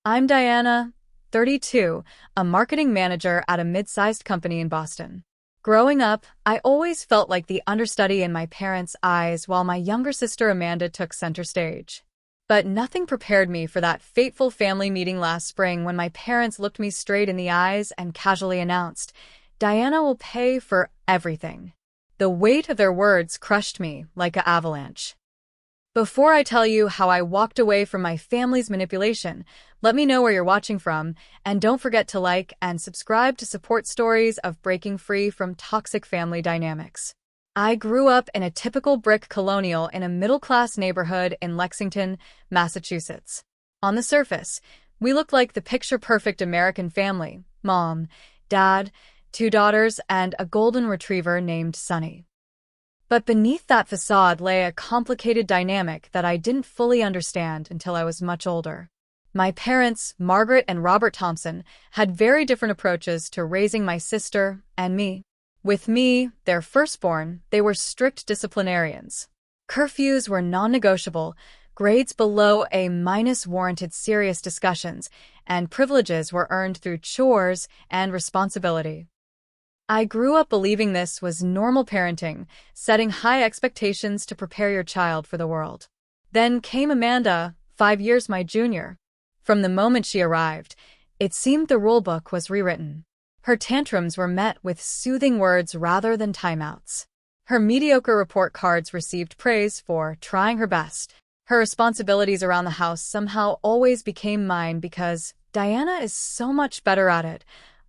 I'm Diana, 32, a marketing manager at a mid-sized company in Boston. Growing up, I always felt like the understudy in my parents' eyes while my younger sister Amanda took center stage. But nothing prepared me for that fateful family meeting last spring when my parents looked me straight in the eyes and casually announced, "Diana will pay for everything." The weight of their words crushed me like an avalanche. Before I tell you how I walked away from my family's manipulation, let me know where you're watching from, and don't forget to like and subscribe to support stories of breaking free from toxic family dynamics. I grew up in a typical brick colonial in a middle-class neighborhood in Lexington, Massachusetts. On the surface, we looked like the picture-perfect American family: mom, dad, two daughters, and a golden retriever named Sunny. But beneath that facade lay a complicated dynamic that I didn't fully understand until I was much older. My parents, Margaret and Robert Thompson, had very different approaches to raising my sister and me. With me, their firstborn, they were strict disciplinarians. Curfews were non-negotiable, grades below A- warranted serious discussions, and privileges were earned through chores and responsibility. I grew up believing this was normal parenting, setting high expectations to prepare your child for the world. Then came Amanda, 5 years my junior. From the moment she arrived, it seemed the rulebook was rewritten. Her tantrums were met with soothing words rather than timeouts. Her mediocre report cards received praise for trying her best. Her responsibilities around the house somehow always became mine because Diana is so much better at it,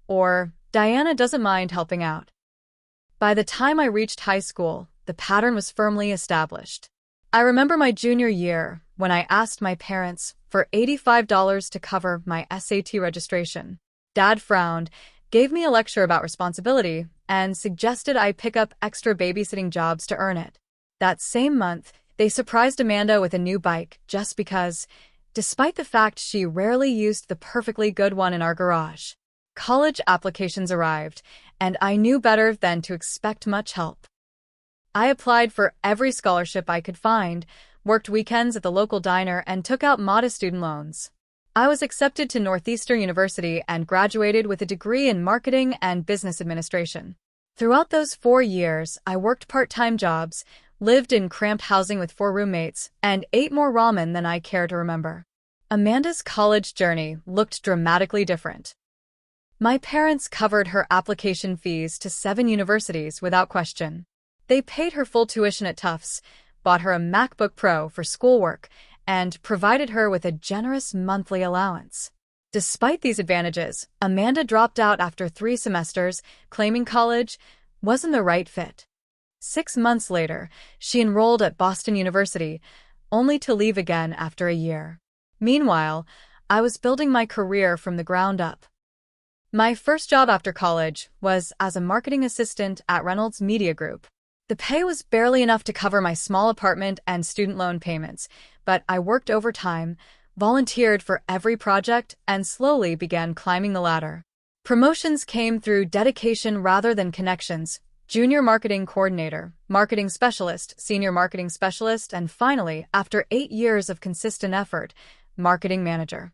or Diana doesn't mind helping out. By the time I reached high school, the pattern was firmly established. I remember my junior year when I asked my parents for $85 to cover my SAT registration. Dad frowned, gave me a lecture about responsibility, and suggested I pick up extra babysitting jobs to earn it. That same month, they surprised Amanda with a new bike just because, despite the fact she rarely used the perfectly good one in our garage. College applications arrived, and I knew better than to expect much help. I applied for every scholarship I could find, worked weekends at the local diner, and took out modest student loans. I was accepted to Northeastern University and graduated with a degree in marketing and business administration. Throughout those 4 years, I worked part-time jobs, lived in cramped housing with 4 roommates, and ate more ramen than I care to remember. Amanda's college journey looked dramatically different. My parents covered her application fees to 7 universities without question. They paid her full tuition at Tufts, bought her a MacBook Pro for schoolwork, and provided her with a generous monthly allowance. Despite these advantages, Amanda dropped out after 3 semesters, claiming college wasn't the right fit. 6 months later, she enrolled at Boston University, only to leave again after a year. Meanwhile, I was building my career from the ground up. My first job after college was as a marketing assistant at Reynolds Media Group. The pay was barely enough to cover my small apartment and student loan payments, but I worked overtime, volunteered for every project, and slowly began climbing the ladder. Promotions came through dedication rather than connections: junior marketing coordinator, marketing specialist, senior marketing specialist, and finally, after 8 years of consistent effort, marketing manager.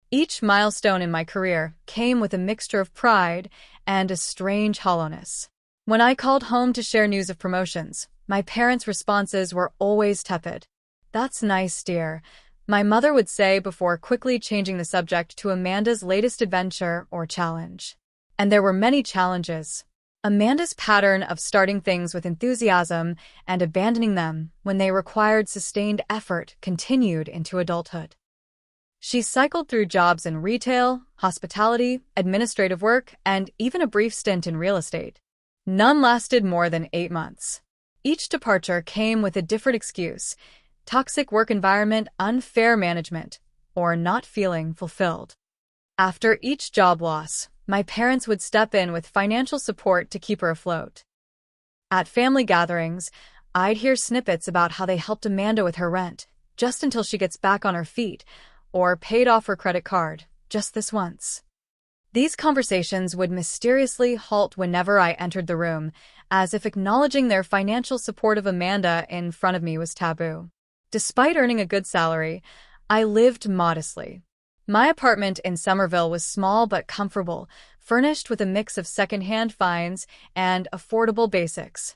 Each milestone in my career came with a mixture of pride and a strange hollowness. When I called home to share news of promotions, my parents' responses were always tepid. "That's nice, dear," my mother would say before quickly changing the subject to Amanda's latest adventure or challenge. And there were many challenges. Amanda's pattern of starting things with enthusiasm and abandoning them when they required sustained effort continued into adulthood. She cycled through jobs in retail, hospitality, administrative work, and even a brief stint in real estate. None lasted more than 8 months. Each departure came with a different excuse: toxic work environment, unfair management, or not feeling fulfilled. After each job loss, my parents would step in with financial support to keep her afloat. At family gatherings, I'd hear snippets about how they helped Amanda with her rent, just until she gets back on her feet, or paid off her credit card, just this once. These conversations would mysteriously halt whenever I entered the room, as if acknowledging their financial support of Amanda in front of me was taboo. Despite earning a good salary, I lived modestly. My apartment in Somerville was small but comfortable, furnished with a mix of second-hand finds and affordable basics.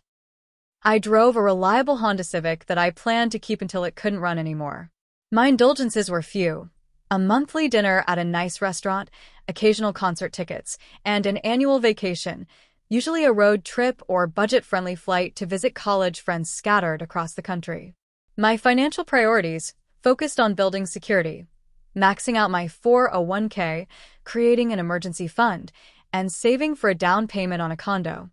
I drove a reliable Honda Civic that I planned to keep until it couldn't run anymore. My indulgences were few: a monthly dinner at a nice restaurant, occasional concert tickets, and an annual vacation, usually a road trip or budget-friendly flight to visit college friends scattered across the country. My financial priorities focused on building security, maxing out my 401k, creating an emergency fund, and saving for a down payment on a condo.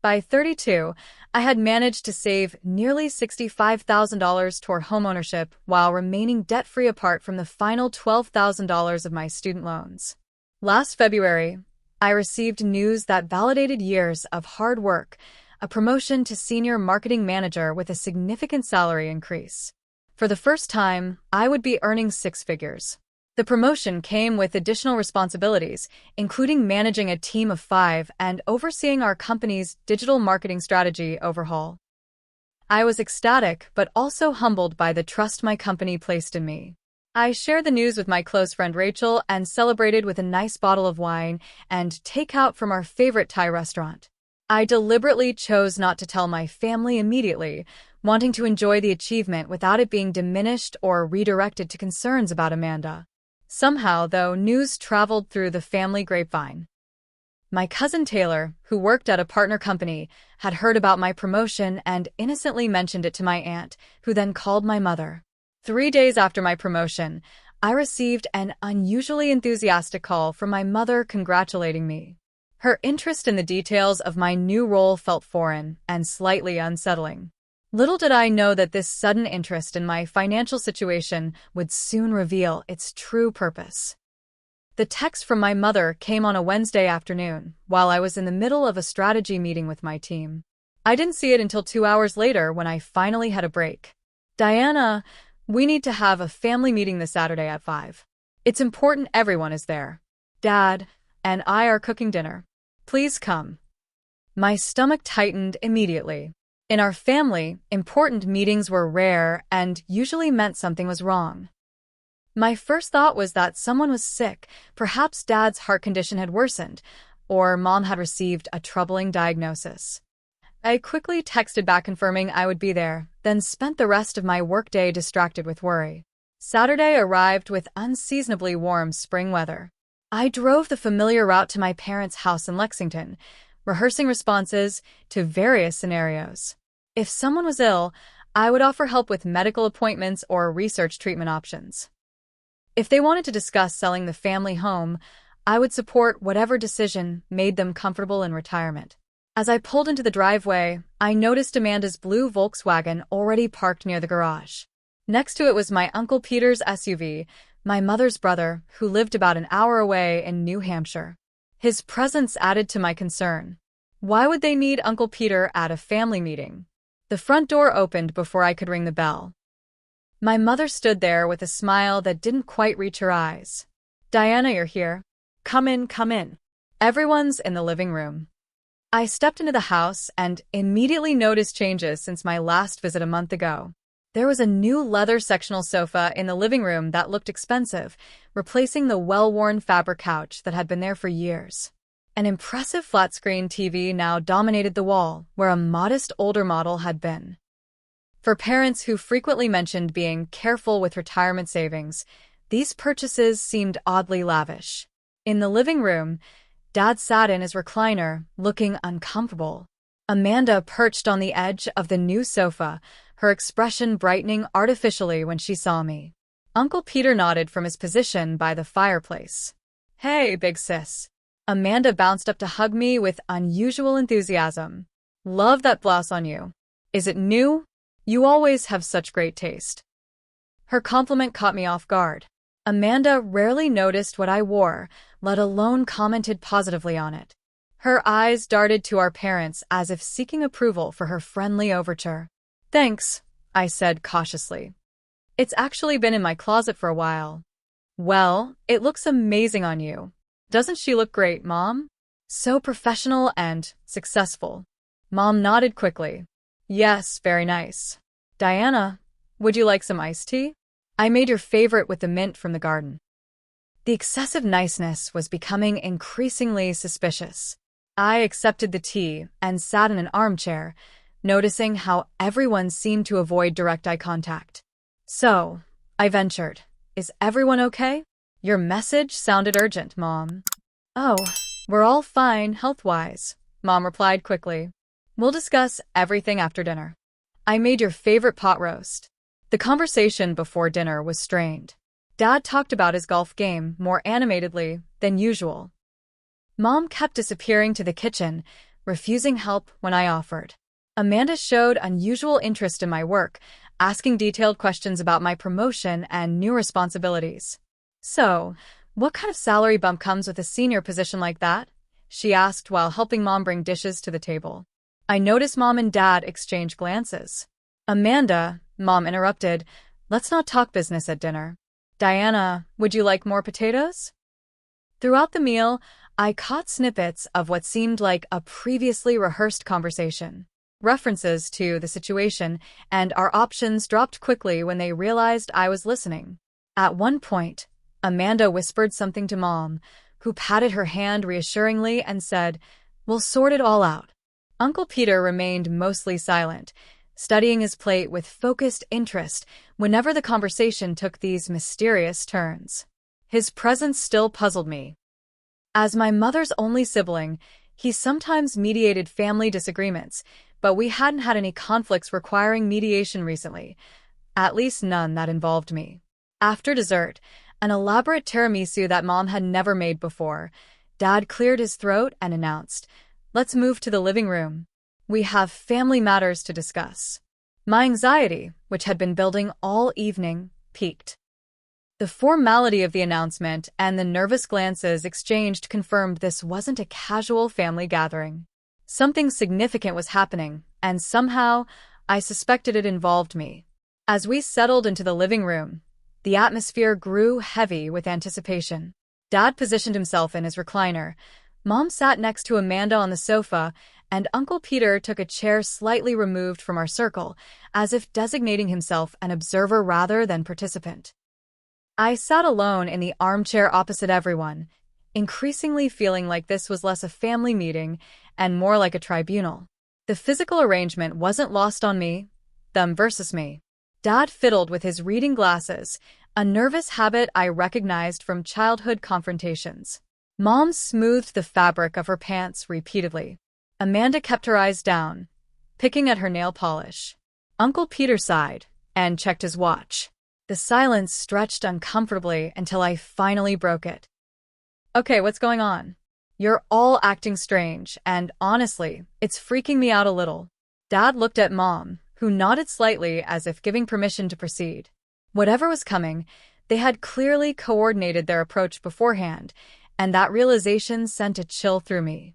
By 32, I had managed to save nearly $65,000 toward homeownership while remaining debt-free apart from the final $12,000 of my student loans. Last February, I received news that validated years of hard work, a promotion to senior marketing manager with a significant salary increase. For the first time, I would be earning six figures. The promotion came with additional responsibilities, including managing a team of 5 and overseeing our company's digital marketing strategy overhaul. I was ecstatic but also humbled by the trust my company placed in me. I shared the news with my close friend Rachel and celebrated with a nice bottle of wine and takeout from our favorite Thai restaurant. I deliberately chose not to tell my family immediately, wanting to enjoy the achievement without it being diminished or redirected to concerns about Amanda. Somehow, though, news traveled through the family grapevine. My cousin Taylor, who worked at a partner company, had heard about my promotion and innocently mentioned it to my aunt, who then called my mother. 3 days after my promotion, I received an unusually enthusiastic call from my mother congratulating me. Her interest in the details of my new role felt foreign and slightly unsettling. Little did I know that this sudden interest in my financial situation would soon reveal its true purpose. The text from my mother came on a Wednesday afternoon, while I was in the middle of a strategy meeting with my team. I didn't see it until 2 hours later when I finally had a break. "Diana, we need to have a family meeting this Saturday at 5. It's important everyone is there. Dad and I are cooking dinner. Please come." My stomach tightened immediately. In our family, important meetings were rare and usually meant something was wrong. My first thought was that someone was sick, perhaps Dad's heart condition had worsened, or Mom had received a troubling diagnosis. I quickly texted back confirming I would be there, then spent the rest of my workday distracted with worry. Saturday arrived with unseasonably warm spring weather. I drove the familiar route to my parents' house in Lexington, rehearsing responses to various scenarios. If someone was ill, I would offer help with medical appointments or research treatment options. If they wanted to discuss selling the family home, I would support whatever decision made them comfortable in retirement. As I pulled into the driveway, I noticed Amanda's blue Volkswagen already parked near the garage. Next to it was my Uncle Peter's SUV, my mother's brother, who lived about an hour away in New Hampshire. His presence added to my concern. Why would they need Uncle Peter at a family meeting? The front door opened before I could ring the bell. My mother stood there with a smile that didn't quite reach her eyes. "Diana, you're here. Come in, come in. Everyone's in the living room." I stepped into the house and immediately noticed changes since my last visit a month ago. There was a new leather sectional sofa in the living room that looked expensive, replacing the well-worn fabric couch that had been there for years. An impressive flat-screen TV now dominated the wall, where a modest older model had been. For parents who frequently mentioned being careful with retirement savings, these purchases seemed oddly lavish. In the living room, Dad sat in his recliner, looking uncomfortable. Amanda perched on the edge of the new sofa, her expression brightening artificially when she saw me. Uncle Peter nodded from his position by the fireplace. "Hey, big sis." Amanda bounced up to hug me with unusual enthusiasm. "Love that blouse on you. Is it new? You always have such great taste." Her compliment caught me off guard. Amanda rarely noticed what I wore, let alone commented positively on it. Her eyes darted to our parents as if seeking approval for her friendly overture. "Thanks," I said cautiously. "It's actually been in my closet for a while." "Well, it looks amazing on you. Doesn't she look great, Mom? So professional and successful." Mom nodded quickly. "Yes, very nice. Diana, would you like some iced tea? I made your favorite with the mint from the garden." The excessive niceness was becoming increasingly suspicious. I accepted the tea and sat in an armchair, noticing how everyone seemed to avoid direct eye contact. "So," I ventured, "is everyone okay? Your message sounded urgent, Mom." "Oh, we're all fine health-wise," Mom replied quickly. "We'll discuss everything after dinner. I made your favorite pot roast." The conversation before dinner was strained. Dad talked about his golf game more animatedly than usual. Mom kept disappearing to the kitchen, refusing help when I offered. Amanda showed unusual interest in my work, asking detailed questions about my promotion and new responsibilities. "So, what kind of salary bump comes with a senior position like that?" she asked while helping Mom bring dishes to the table. I noticed Mom and Dad exchange glances. "Amanda," Mom interrupted, "let's not talk business at dinner. Diana, would you like more potatoes?" Throughout the meal, I caught snippets of what seemed like a previously rehearsed conversation. References to the situation and our options dropped quickly when they realized I was listening. At one point, Amanda whispered something to Mom, who patted her hand reassuringly and said, "We'll sort it all out." Uncle Peter remained mostly silent, studying his plate with focused interest whenever the conversation took these mysterious turns. His presence still puzzled me. As my mother's only sibling, he sometimes mediated family disagreements, but we hadn't had any conflicts requiring mediation recently, at least none that involved me. After dessert, an elaborate tiramisu that Mom had never made before, Dad cleared his throat and announced, "Let's move to the living room. We have family matters to discuss." My anxiety, which had been building all evening, peaked. The formality of the announcement and the nervous glances exchanged confirmed this wasn't a casual family gathering. Something significant was happening, and somehow, I suspected it involved me. As we settled into the living room, the atmosphere grew heavy with anticipation. Dad positioned himself in his recliner. Mom sat next to Amanda on the sofa, and Uncle Peter took a chair slightly removed from our circle, as if designating himself an observer rather than participant. I sat alone in the armchair opposite everyone, increasingly feeling like this was less a family meeting and more like a tribunal. The physical arrangement wasn't lost on me, them versus me. Dad fiddled with his reading glasses, a nervous habit I recognized from childhood confrontations. Mom smoothed the fabric of her pants repeatedly. Amanda kept her eyes down, picking at her nail polish. Uncle Peter sighed and checked his watch. The silence stretched uncomfortably until I finally broke it. "Okay, what's going on? You're all acting strange, and honestly, it's freaking me out a little." Dad looked at Mom, who nodded slightly as if giving permission to proceed. Whatever was coming, they had clearly coordinated their approach beforehand, and that realization sent a chill through me.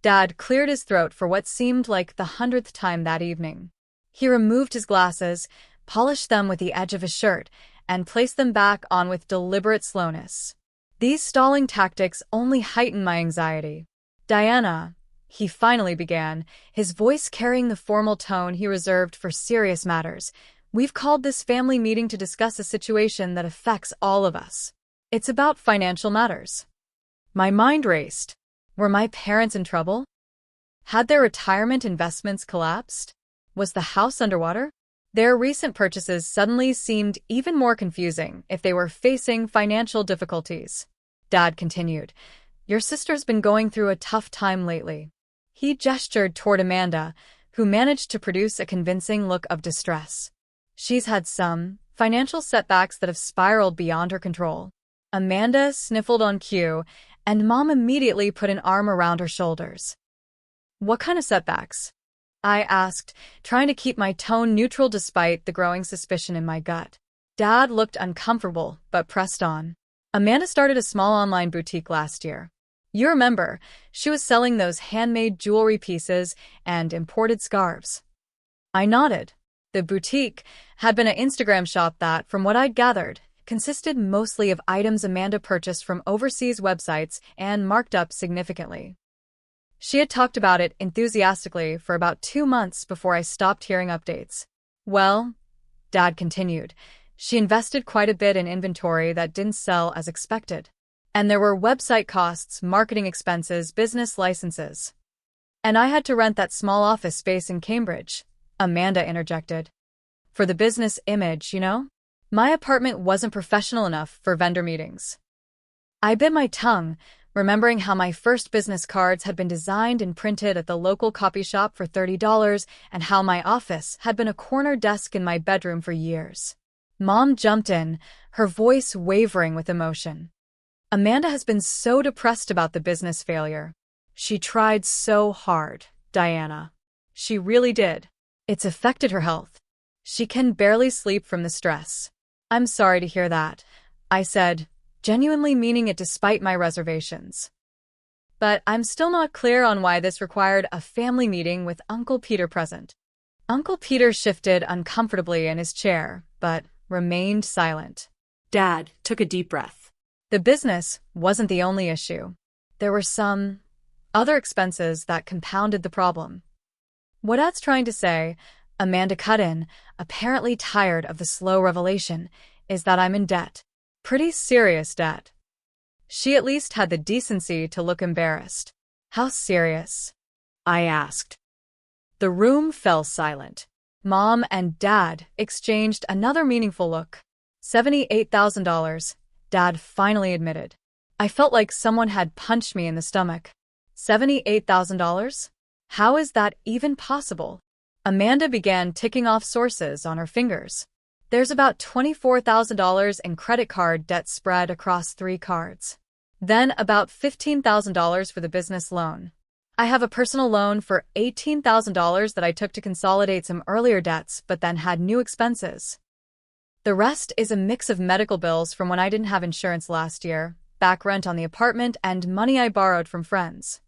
Dad cleared his throat for what seemed like the 100th time that evening. He removed his glasses, polished them with the edge of his shirt, and placed them back on with deliberate slowness. These stalling tactics only heightened my anxiety. "Diana," he finally began, his voice carrying the formal tone he reserved for serious matters, "we've called this family meeting to discuss a situation that affects all of us. It's about financial matters." My mind raced. Were my parents in trouble? Had their retirement investments collapsed? Was the house underwater? Their recent purchases suddenly seemed even more confusing if they were facing financial difficulties. Dad continued, "Your sister's been going through a tough time lately." He gestured toward Amanda, who managed to produce a convincing look of distress. "She's had some financial setbacks that have spiraled beyond her control." Amanda sniffled on cue, and Mom immediately put an arm around her shoulders. "What kind of setbacks?" I asked, trying to keep my tone neutral despite the growing suspicion in my gut. Dad looked uncomfortable, but pressed on. "Amanda started a small online boutique last year. You remember, she was selling those handmade jewelry pieces and imported scarves." I nodded. The boutique had been an Instagram shop that, from what I'd gathered, consisted mostly of items Amanda purchased from overseas websites and marked up significantly. She had talked about it enthusiastically for about 2 months before I stopped hearing updates. "Well," Dad continued, "she invested quite a bit in inventory that didn't sell as expected. And there were website costs, marketing expenses, business licenses. And I had to rent that small office space in Cambridge, Amanda interjected. For the business image, you know? My apartment wasn't professional enough for vendor meetings. I bit my tongue, remembering how my first business cards had been designed and printed at the local copy shop for $30 and how my office had been a corner desk in my bedroom for years. Mom jumped in, her voice wavering with emotion. Amanda has been so depressed about the business failure. She tried so hard, Diana. She really did. It's affected her health. She can barely sleep from the stress. I'm sorry to hear that, I said, genuinely meaning it despite my reservations. But I'm still not clear on why this required a family meeting with Uncle Peter present. Uncle Peter shifted uncomfortably in his chair, but remained silent. Dad took a deep breath. The business wasn't the only issue. There were some other expenses that compounded the problem. What Dad's trying to say, Amanda cut in, apparently tired of the slow revelation, is that I'm in debt. Pretty serious debt. She at least had the decency to look embarrassed. How serious? I asked. The room fell silent. Mom and Dad exchanged another meaningful look. $78,000, Dad finally admitted. I felt like someone had punched me in the stomach. $78,000? How is that even possible? Amanda began ticking off sources on her fingers. There's about $24,000 in credit card debt spread across 3 cards. Then about $15,000 for the business loan. I have a personal loan for $18,000 that I took to consolidate some earlier debts but then had new expenses. The rest is a mix of medical bills from when I didn't have insurance last year, back rent on the apartment, and money I borrowed from friends.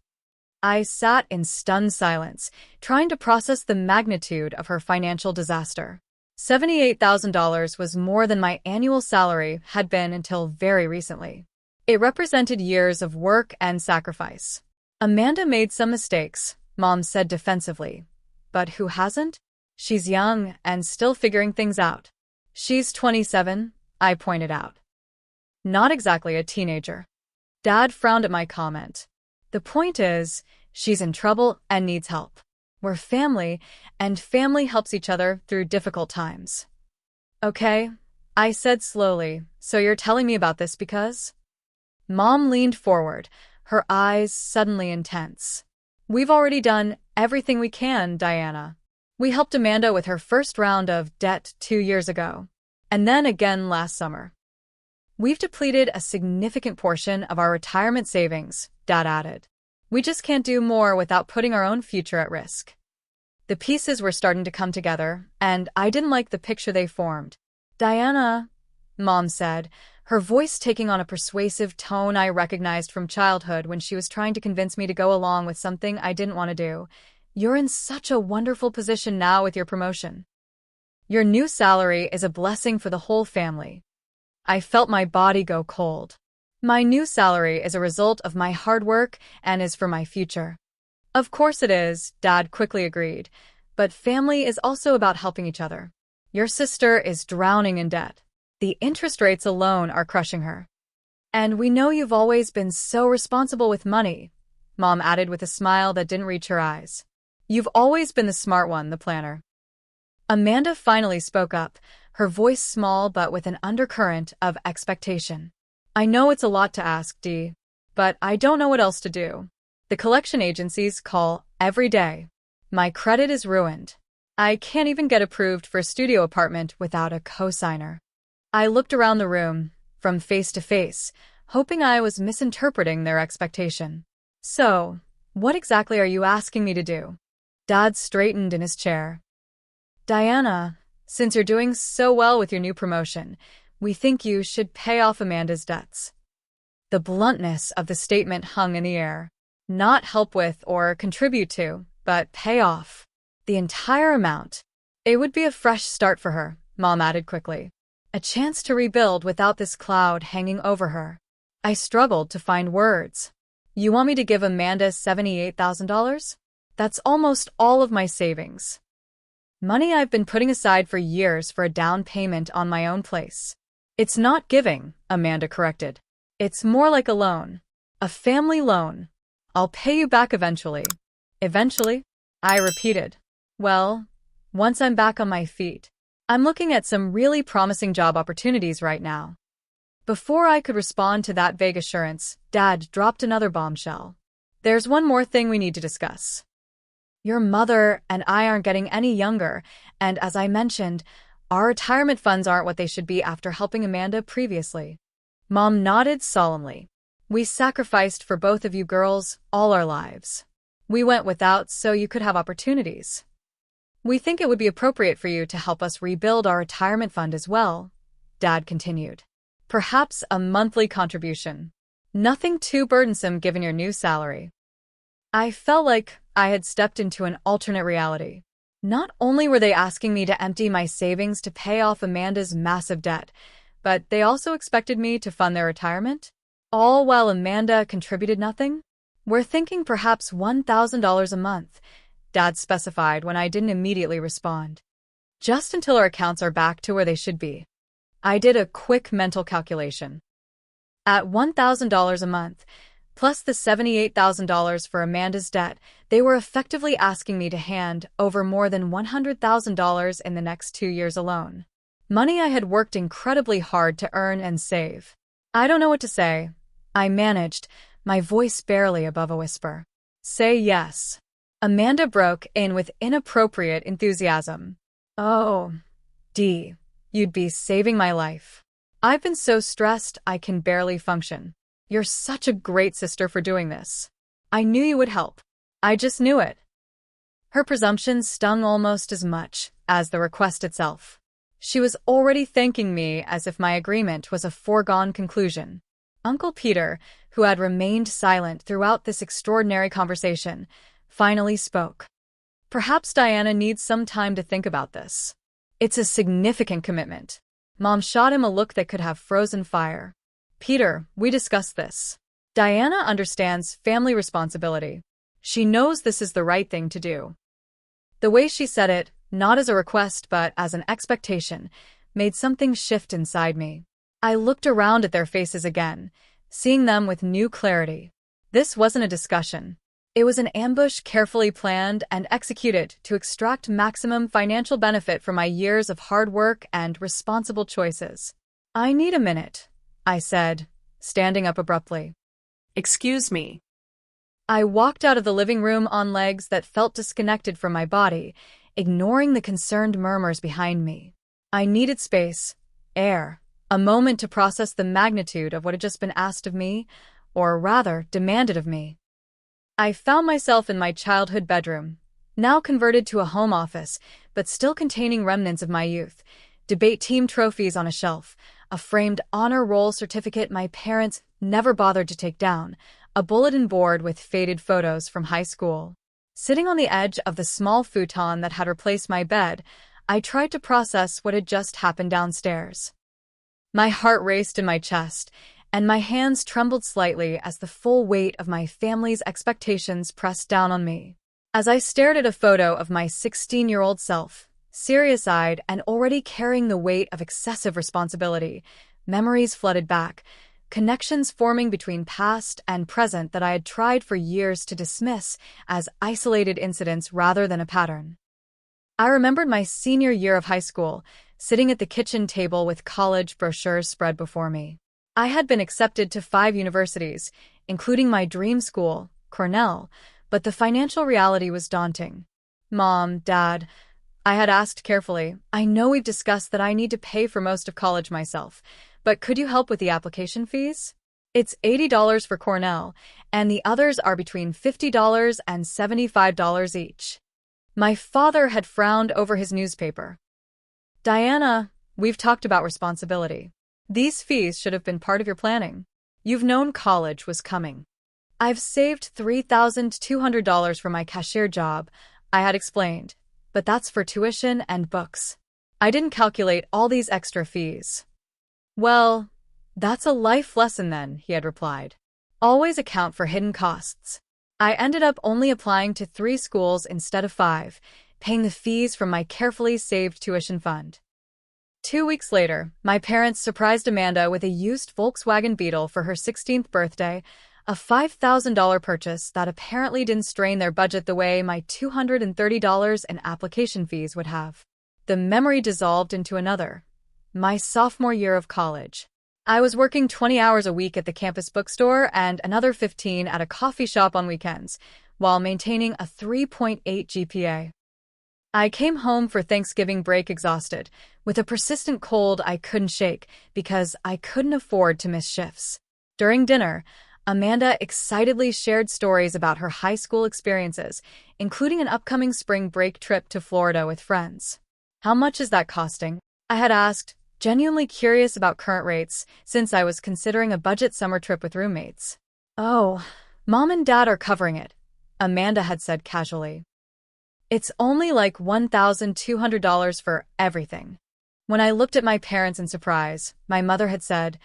I sat in stunned silence, trying to process the magnitude of her financial disaster. $78,000 was more than my annual salary had been until very recently. It represented years of work and sacrifice. Amanda made some mistakes, Mom said defensively. But who hasn't? She's young and still figuring things out. She's 27, I pointed out. Not exactly a teenager. Dad frowned at my comment. The point is, she's in trouble and needs help. We're family, and family helps each other through difficult times. Okay, I said slowly, so you're telling me about this because? Mom leaned forward, her eyes suddenly intense. We've already done everything we can, Diana. We helped Amanda with her first round of debt 2 years ago, and then again last summer. We've depleted a significant portion of our retirement savings, Dad added. We just can't do more without putting our own future at risk. The pieces were starting to come together, and I didn't like the picture they formed. Diana, Mom said, her voice taking on a persuasive tone I recognized from childhood when she was trying to convince me to go along with something I didn't want to do. You're in such a wonderful position now with your promotion. Your new salary is a blessing for the whole family. I felt my body go cold. My new salary is a result of my hard work and is for my future. Of course it is, Dad quickly agreed, but family is also about helping each other. Your sister is drowning in debt. The interest rates alone are crushing her. And we know you've always been so responsible with money, Mom added with a smile that didn't reach her eyes. You've always been the smart one, the planner. Amanda finally spoke up, her voice small but with an undercurrent of expectation. I know it's a lot to ask, Dee, but I don't know what else to do. The collection agencies call every day. My credit is ruined. I can't even get approved for a studio apartment without a co-signer. I looked around the room, from face to face, hoping I was misinterpreting their expectation. So, what exactly are you asking me to do? Dad straightened in his chair. Diana, since you're doing so well with your new promotion, we think you should pay off Amanda's debts. The bluntness of the statement hung in the air. Not help with or contribute to, but pay off. The entire amount. It would be a fresh start for her, Mom added quickly. A chance to rebuild without this cloud hanging over her. I struggled to find words. You want me to give Amanda $78,000? That's almost all of my savings. Money I've been putting aside for years for a down payment on my own place. It's not giving, Amanda corrected. It's more like a loan. A family loan. I'll pay you back eventually. Eventually? I repeated. Well, once I'm back on my feet. I'm looking at some really promising job opportunities right now. Before I could respond to that vague assurance, Dad dropped another bombshell. There's one more thing we need to discuss. Your mother and I aren't getting any younger, and as I mentioned, our retirement funds aren't what they should be after helping Amanda previously. Mom nodded solemnly. We sacrificed for both of you girls all our lives. We went without so you could have opportunities. We think it would be appropriate for you to help us rebuild our retirement fund as well, Dad continued. Perhaps a monthly contribution. Nothing too burdensome given your new salary. I felt like I had stepped into an alternate reality. Not only were they asking me to empty my savings to pay off Amanda's massive debt, but they also expected me to fund their retirement? All while Amanda contributed nothing? We're thinking perhaps $1,000 a month, Dad specified when I didn't immediately respond. Just until our accounts are back to where they should be. I did a quick mental calculation. At $1,000 a month, plus the $78,000 for Amanda's debt, they were effectively asking me to hand over more than $100,000 in the next 2 years alone. Money I had worked incredibly hard to earn and save. I don't know what to say. I managed, my voice barely above a whisper. Say yes. Amanda broke in with inappropriate enthusiasm. Oh, Dee, you'd be saving my life. I've been so stressed I can barely function. You're such a great sister for doing this. I knew you would help. I just knew it. Her presumption stung almost as much as the request itself. She was already thanking me as if my agreement was a foregone conclusion. Uncle Peter, who had remained silent throughout this extraordinary conversation, finally spoke. Perhaps Diana needs some time to think about this. It's a significant commitment. Mom shot him a look that could have frozen fire. Peter, we discussed this. Diana understands family responsibility. She knows this is the right thing to do. The way she said it, not as a request but as an expectation, made something shift inside me. I looked around at their faces again, seeing them with new clarity. This wasn't a discussion. It was an ambush carefully planned and executed to extract maximum financial benefit from my years of hard work and responsible choices. I need a minute, I said, standing up abruptly. Excuse me. I walked out of the living room on legs that felt disconnected from my body, ignoring the concerned murmurs behind me. I needed space, air, a moment to process the magnitude of what had just been asked of me, or rather, demanded of me. I found myself in my childhood bedroom, now converted to a home office, but still containing remnants of my youth, debate team trophies on a shelf, a framed honor roll certificate my parents never bothered to take down, a bulletin board with faded photos from high school. Sitting on the edge of the small futon that had replaced my bed, I tried to process what had just happened downstairs. My heart raced in my chest, and my hands trembled slightly as the full weight of my family's expectations pressed down on me. As I stared at a photo of my 16-year-old self, serious-eyed and already carrying the weight of excessive responsibility, memories flooded back, connections forming between past and present that I had tried for years to dismiss as isolated incidents rather than a pattern. I remembered my senior year of high school, sitting at the kitchen table with college brochures spread before me. I had been accepted to 5 universities, including my dream school, Cornell, but the financial reality was daunting. Mom, Dad, I had asked carefully, I know we've discussed that I need to pay for most of college myself, but could you help with the application fees? It's $80 for Cornell, and the others are between $50 and $75 each. My father had frowned over his newspaper. Diana, we've talked about responsibility. These fees should have been part of your planning. You've known college was coming. I've saved $3,200 for my cashier job, I had explained, but that's for tuition and books. I didn't calculate all these extra fees. Well, that's a life lesson then, he had replied. Always account for hidden costs. I ended up only applying to 3 schools instead of 5, paying the fees from my carefully saved tuition fund. 2 weeks later, my parents surprised Amanda with a used Volkswagen Beetle for her 16th birthday, a $5,000 purchase that apparently didn't strain their budget the way my $230 in application fees would have. The memory dissolved into another. My sophomore year of college. I was working 20 hours a week at the campus bookstore and another 15 at a coffee shop on weekends, while maintaining a 3.8 GPA. I came home for Thanksgiving break exhausted, with a persistent cold I couldn't shake because I couldn't afford to miss shifts. During dinner, Amanda excitedly shared stories about her high school experiences, including an upcoming spring break trip to Florida with friends. "How much is that costing?" I had asked, genuinely curious about current rates since I was considering a budget summer trip with roommates. "Oh, Mom and Dad are covering it," Amanda had said casually. "It's only like $1,200 for everything." When I looked at my parents in surprise, my mother had said,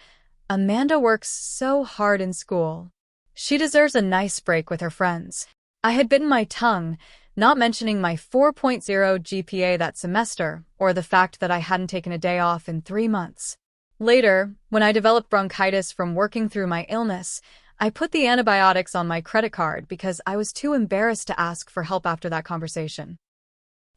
"Amanda works so hard in school. She deserves a nice break with her friends." I had bitten my tongue, not mentioning my 4.0 GPA that semester, or the fact that I hadn't taken a day off in 3 months. Later, when I developed bronchitis from working through my illness, I put the antibiotics on my credit card because I was too embarrassed to ask for help after that conversation.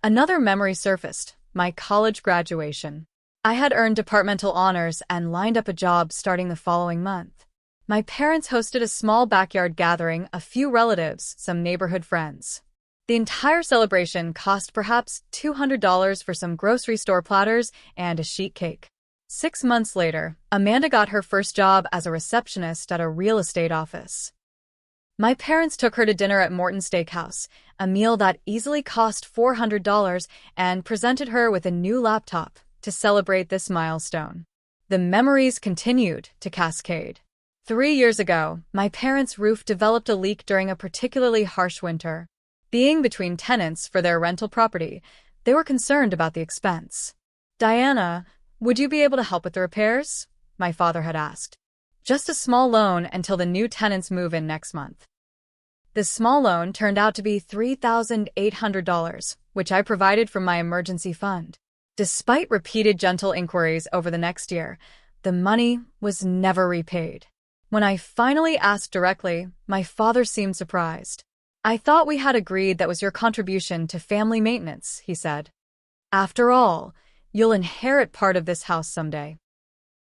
Another memory surfaced, my college graduation. I had earned departmental honors and lined up a job starting the following month. My parents hosted a small backyard gathering, a few relatives, some neighborhood friends. The entire celebration cost perhaps $200 for some grocery store platters and a sheet cake. 6 months later, Amanda got her first job as a receptionist at a real estate office. My parents took her to dinner at Morton Steakhouse, a meal that easily cost $400, and presented her with a new laptop to celebrate this milestone. The memories continued to cascade. 3 years ago, my parents' roof developed a leak during a particularly harsh winter. Being between tenants for their rental property, they were concerned about the expense. "Diana, would you be able to help with the repairs?" my father had asked. "Just a small loan until the new tenants move in next month." The small loan turned out to be $3,800, which I provided from my emergency fund. Despite repeated gentle inquiries over the next year, the money was never repaid. When I finally asked directly, my father seemed surprised. "I thought we had agreed that was your contribution to family maintenance," he said. "After all, you'll inherit part of this house someday."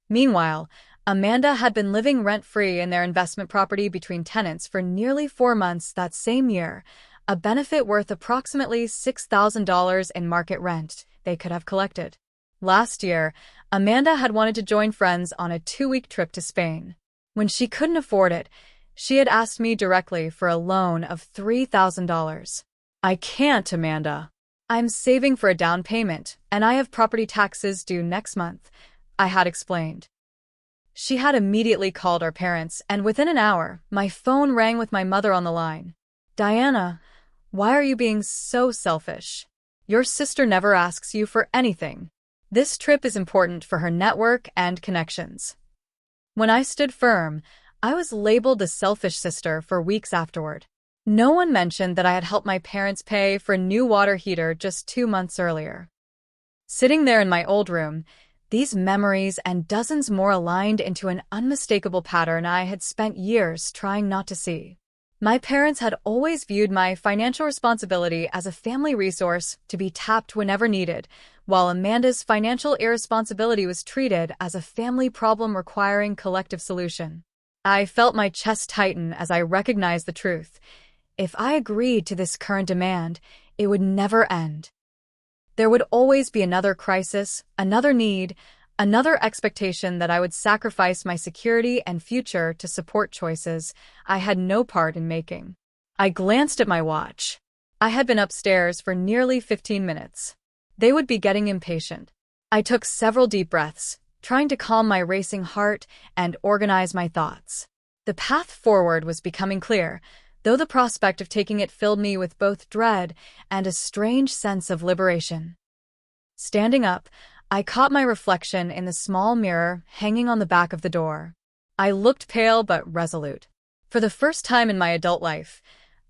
Meanwhile, Amanda had been living rent-free in their investment property between tenants for nearly 4 months that same year, a benefit worth approximately $6,000 in market rent they could have collected. Last year, Amanda had wanted to join friends on a 2-week trip to Spain. When she couldn't afford it, she had asked me directly for a loan of $3,000. "I can't, Amanda. I'm saving for a down payment, and I have property taxes due next month," I had explained. She had immediately called our parents, and within an hour, my phone rang with my mother on the line. "Diana, why are you being so selfish? Your sister never asks you for anything. This trip is important for her network and connections." When I stood firm, I was labeled the selfish sister for weeks afterward. No one mentioned that I had helped my parents pay for a new water heater just 2 months earlier. Sitting there in my old room, these memories and dozens more aligned into an unmistakable pattern I had spent years trying not to see. My parents had always viewed my financial responsibility as a family resource to be tapped whenever needed, while Amanda's financial irresponsibility was treated as a family problem requiring collective solution. I felt my chest tighten as I recognized the truth. If I agreed to this current demand, it would never end. There would always be another crisis, another need, another expectation that I would sacrifice my security and future to support choices I had no part in making. I glanced at my watch. I had been upstairs for nearly 15 minutes. They would be getting impatient. I took several deep breaths, trying to calm my racing heart and organize my thoughts. The path forward was becoming clear, though the prospect of taking it filled me with both dread and a strange sense of liberation. Standing up, I caught my reflection in the small mirror hanging on the back of the door. I looked pale but resolute. For the first time in my adult life,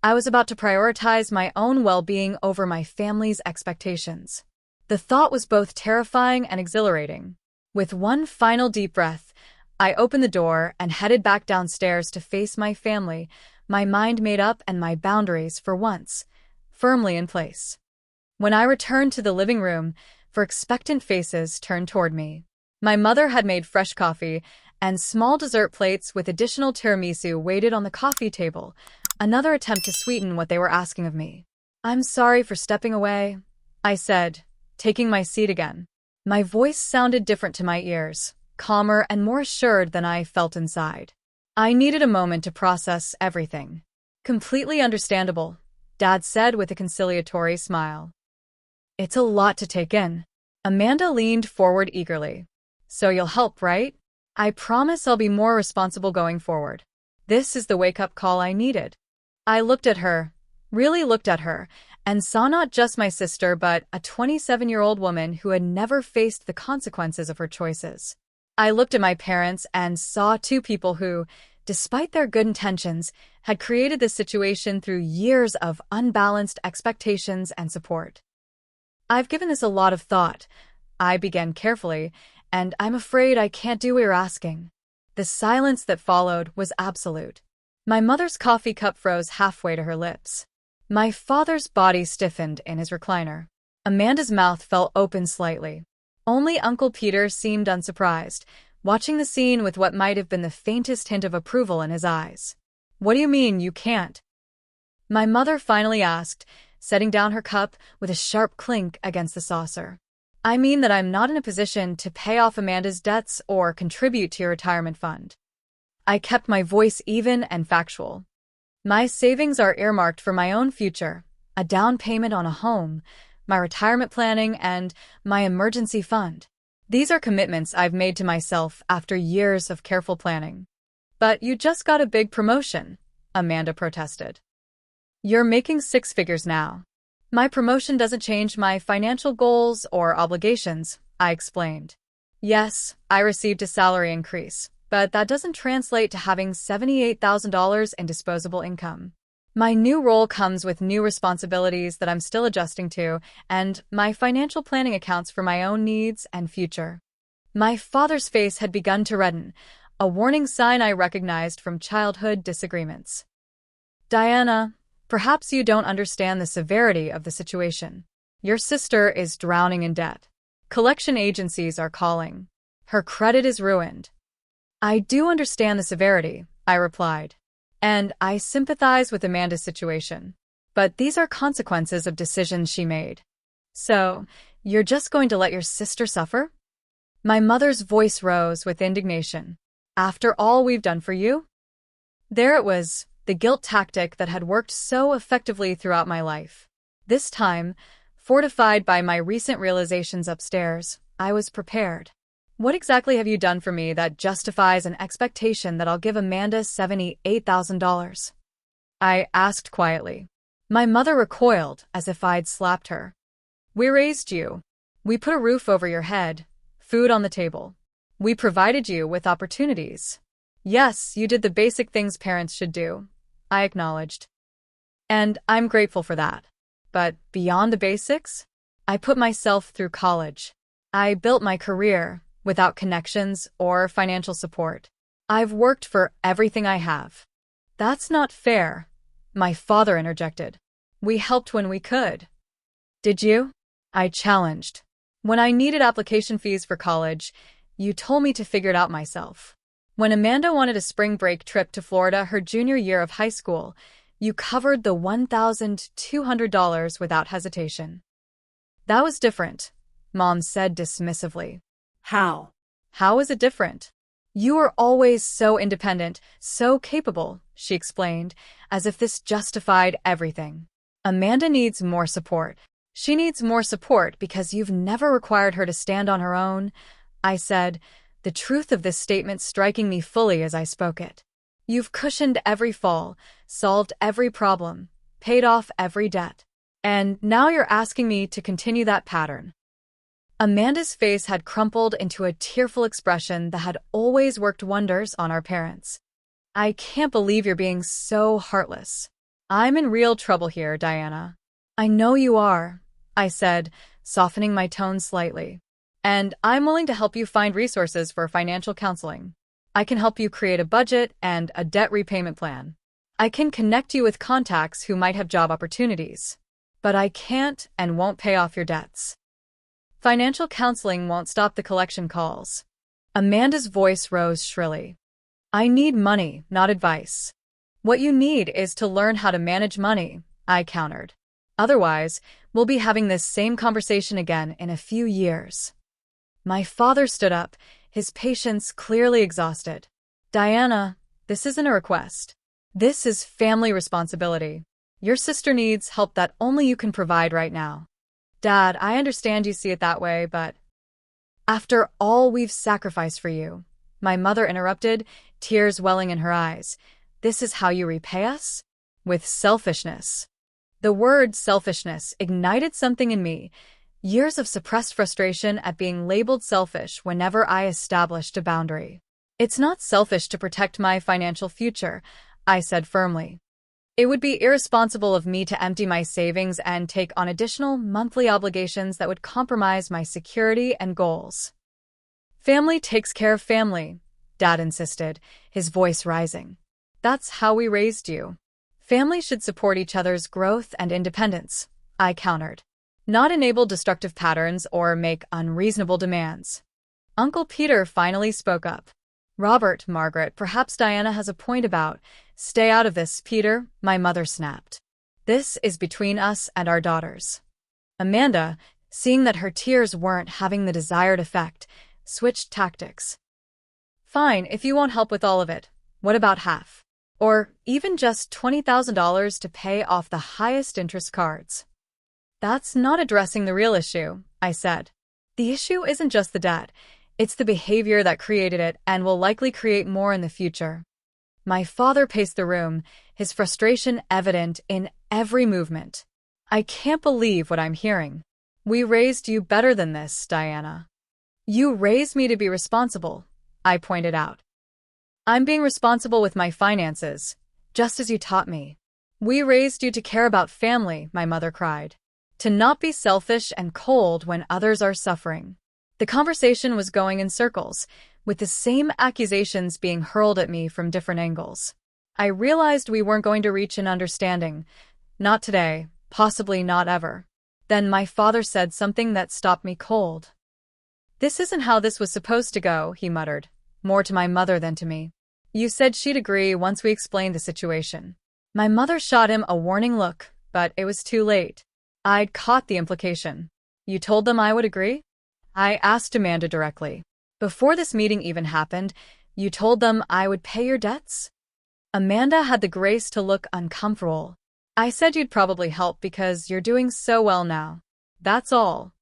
I was about to prioritize my own well-being over my family's expectations. The thought was both terrifying and exhilarating. With one final deep breath, I opened the door and headed back downstairs to face my family, my mind made up and my boundaries, for once, firmly in place. When I returned to the living room, expectant faces turned toward me. My mother had made fresh coffee, and small dessert plates with additional tiramisu waited on the coffee table, another attempt to sweeten what they were asking of me. "I'm sorry for stepping away," I said, taking my seat again. My voice sounded different to my ears, calmer and more assured than I felt inside. I needed a moment to process everything. "Completely understandable," Dad said with a conciliatory smile. "It's a lot to take in." Amanda leaned forward eagerly. "So you'll help, right?" "I promise I'll be more responsible going forward." This is the wake-up call I needed. I looked at her, really looked at her, and saw not just my sister but a 27-year-old woman who had never faced the consequences of her choices. I looked at my parents and saw two people who, despite their good intentions, had created this situation through years of unbalanced expectations and support. "I've given this a lot of thought," I began carefully, "and I'm afraid I can't do what you're asking." The silence that followed was absolute. My mother's coffee cup froze halfway to her lips. My father's body stiffened in his recliner. Amanda's mouth fell open slightly. Only Uncle Peter seemed unsurprised, watching the scene with what might have been the faintest hint of approval in his eyes. "What do you mean, you can't?" my mother finally asked, setting down her cup with a sharp clink against the saucer. "I mean that I'm not in a position to pay off Amanda's debts or contribute to your retirement fund." I kept my voice even and factual. "My savings are earmarked for my own future, a down payment on a home, my retirement planning, and my emergency fund. These are commitments I've made to myself after years of careful planning." "But you just got a big promotion," Amanda protested. "You're making six figures now." "My promotion doesn't change my financial goals or obligations," I explained. "Yes, I received a salary increase, but that doesn't translate to having $78,000 in disposable income. My new role comes with new responsibilities that I'm still adjusting to, and my financial planning accounts for my own needs and future." My father's face had begun to redden, a warning sign I recognized from childhood disagreements. "Diana, perhaps you don't understand the severity of the situation. Your sister is drowning in debt. Collection agencies are calling. Her credit is ruined." "I do understand the severity," I replied. "And I sympathize with Amanda's situation. But these are consequences of decisions she made." "So, you're just going to let your sister suffer?" My mother's voice rose with indignation. "After all we've done for you?" There it was, the guilt tactic that had worked so effectively throughout my life. This time, fortified by my recent realizations upstairs, I was prepared. "What exactly have you done for me that justifies an expectation that I'll give Amanda $78,000? I asked quietly. My mother recoiled as if I'd slapped her. "We raised you. We put a roof over your head, food on the table. We provided you with opportunities. Yes, you did the basic things parents should do," I acknowledged. "And I'm grateful for that. But beyond the basics? I put myself through college. I built my career without connections or financial support. I've worked for everything I have." "That's not fair," my father interjected. "We helped when we could." "Did you?" I challenged. "When I needed application fees for college, you told me to figure it out myself. When Amanda wanted a spring break trip to Florida her junior year of high school, you covered the $1,200 without hesitation." "That was different," Mom said dismissively. How? "How is it different?" "You were always so independent, so capable," she explained, as if this justified everything. "Amanda needs more support." "She needs more support because you've never required her to stand on her own," I said, the truth of this statement striking me fully as I spoke it. "You've cushioned every fall, solved every problem, paid off every debt. And now you're asking me to continue that pattern." Amanda's face had crumpled into a tearful expression that had always worked wonders on our parents. "I can't believe you're being so heartless." "I'm in real trouble here, Diana." "I know you are," I said, softening my tone slightly. And I'm willing to help you find resources for financial counseling. I can help you create a budget and a debt repayment plan. I can connect you with contacts who might have job opportunities. But I can't and won't pay off your debts. Financial counseling won't stop the collection calls. Amanda's voice rose shrilly. I need money, not advice. What you need is to learn how to manage money, I countered. Otherwise, we'll be having this same conversation again in a few years. My father stood up, his patience clearly exhausted. Diana, this isn't a request. This is family responsibility. Your sister needs help that only you can provide right now. Dad, I understand you see it that way, but after all we've sacrificed for you, my mother interrupted, tears welling in her eyes. This is how you repay us? With selfishness. The word selfishness ignited something in me, years of suppressed frustration at being labeled selfish whenever I established a boundary. It's not selfish to protect my financial future, I said firmly. It would be irresponsible of me to empty my savings and take on additional monthly obligations that would compromise my security and goals. Family takes care of family, Dad insisted, his voice rising. That's how we raised you. Family should support each other's growth and independence, I countered. Not enable destructive patterns or make unreasonable demands. Uncle Peter finally spoke up. Robert, Margaret, perhaps Diana has a point about. Stay out of this, Peter, my mother snapped. This is between us and our daughters. Amanda, seeing that her tears weren't having the desired effect, switched tactics. Fine, if you won't help with all of it, what about half? Or even just $20,000 to pay off the highest interest cards? That's not addressing the real issue, I said. The issue isn't just the debt. It's the behavior that created it and will likely create more in the future. My father paced the room, his frustration evident in every movement. I can't believe what I'm hearing. We raised you better than this, Diana. You raised me to be responsible, I pointed out. I'm being responsible with my finances, just as you taught me. We raised you to care about family, my mother cried. To not be selfish and cold when others are suffering. The conversation was going in circles, with the same accusations being hurled at me from different angles. I realized we weren't going to reach an understanding. Not today, possibly not ever. Then my father said something that stopped me cold. This isn't how this was supposed to go, he muttered, more to my mother than to me. You said she'd agree once we explained the situation. My mother shot him a warning look, but it was too late. I'd caught the implication. You told them I would agree? I asked Amanda directly. Before this meeting even happened, you told them I would pay your debts? Amanda had the grace to look uncomfortable. I said you'd probably help because you're doing so well now. That's all.